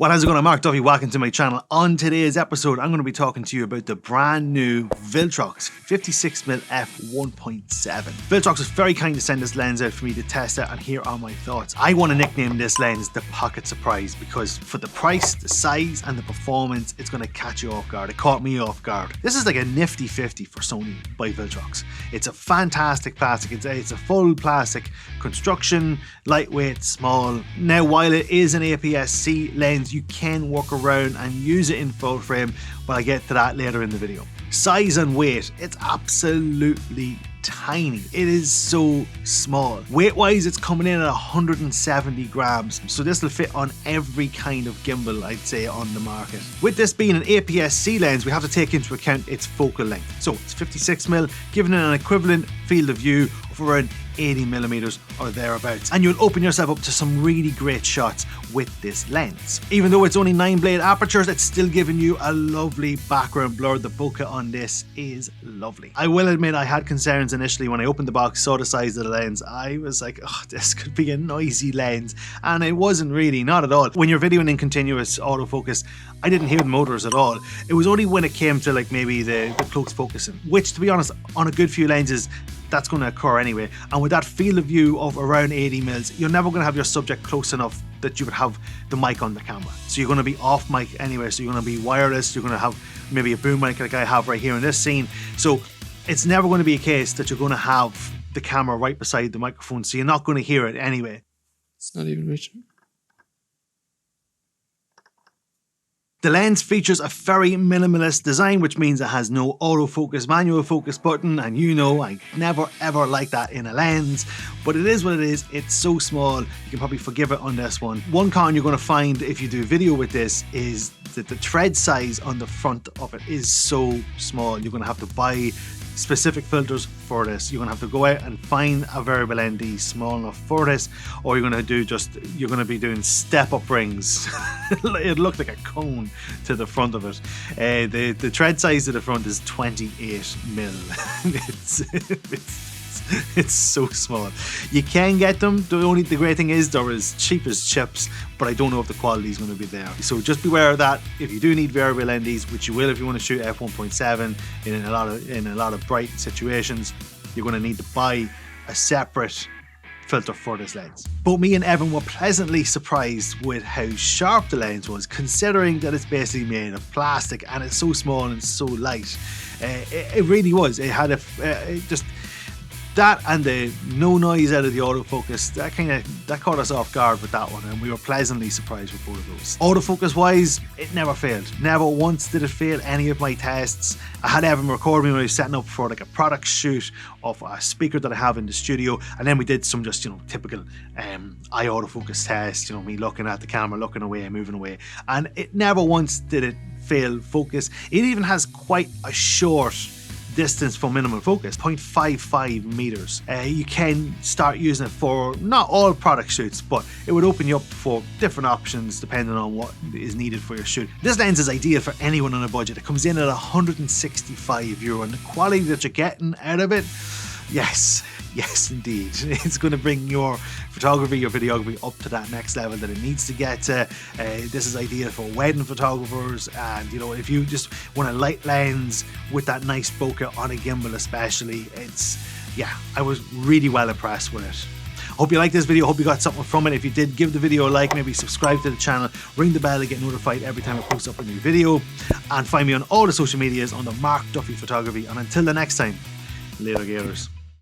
Well, how's it going? I'm Mark Duffy, welcome to my channel. On today's episode, I'm going to be talking to you about the brand new Viltrox 56mm f1.7. Viltrox was very kind to send this lens out for me to test it, and here are my thoughts. I want to nickname this lens the Pocket Surprise because for the price, the size, and the performance, it's going to catch you off guard. It caught me off guard. This is like a nifty 50 for Sony by Viltrox. It's a fantastic plastic. It's a full plastic construction, lightweight, small. Now, while it is an APS-C lens, you can work around and use it in full frame, but I'll get to that later in the video. Size and weight, it's absolutely tiny. It is so small. Weight wise, it's coming in at 170 grams, so this will fit on every kind of gimbal, I'd say, on the market. With this being an APS-C lens, we have to take into account its focal length. So it's 56mm, giving it an equivalent field of view of around 80mm or thereabouts, and you'll open yourself up to some really great shots with this lens. Even though it's only 9 blade apertures, it's still giving you a lovely background blur. The bokeh on this is lovely. I will admit I had concerns initially when I opened the box, saw the size of the lens. I was like, oh, this could be a noisy lens, and it wasn't really, not at all. When you're videoing in continuous autofocus, I didn't hear the motors at all. It was only when it came to like maybe the close focusing, which to be honest, on a good few lenses, that's going to occur anyway. And with that field of view of around 80mm, you're never going to have your subject close enough that you would have the mic on the camera. So you're going to be off mic anyway, so you're going to be wireless, you're going to have maybe a boom mic like I have right here in this scene. So it's never going to be a case that you're going to have the camera right beside the microphone, so you're not going to hear it anyway. It's not even reaching. The lens features a very minimalist design, which means it has no autofocus, manual focus button, and you know I never ever like that in a lens, but it is what it is. It's so small, you can probably forgive it on this one. One con you're going to find if you do video with this is that the thread size on the front of it is so small. You're going to have to buy specific filters for this. You're going to have to go out and find a variable ND small enough for this, or you're going to be doing step up rings. It looked like a cone to the front of it. The thread size to the front is 28mm. It's so small. You can get them. The great thing is they're as cheap as chips, but I don't know if the quality is going to be there. So just beware of that. If you do need variable NDs, which you will if you want to shoot f1.7 in a lot of bright situations, you're going to need to buy a separate filter for this lens. Both me and Evan were pleasantly surprised with how sharp the lens was, considering that it's basically made of plastic and it's so small and so light. It really was. It had just that, and the no noise out of the autofocus, that caught us off guard with that one, and we were pleasantly surprised with both of those. Autofocus wise, it never failed. Never once did it fail any of my tests. I had Evan record me when I was setting up for like a product shoot of a speaker that I have in the studio, and then we did some just typical eye autofocus test, me looking at the camera, looking away, moving away, and it never once did it fail focus. It even has quite a short distance from minimum focus, 0.55 meters. You can start using it for not all product shoots, but it would open you up for different options depending on what is needed for your shoot. This lens is ideal for anyone on a budget. It comes in at €165, and the quality that you're getting out of it, yes indeed, it's going to bring your photography, your videography up to that next level that it needs to get to. This is ideal for wedding photographers, and if you just want a light lens with that nice bokeh on a gimbal especially, I was really well impressed with it. Hope you liked this video, hope you got something from it. If you did, give the video a like, maybe subscribe to the channel, ring the bell to get notified every time I post up a new video, and find me on all the social medias under Mark Duffy Photography. And until the next time, later gators.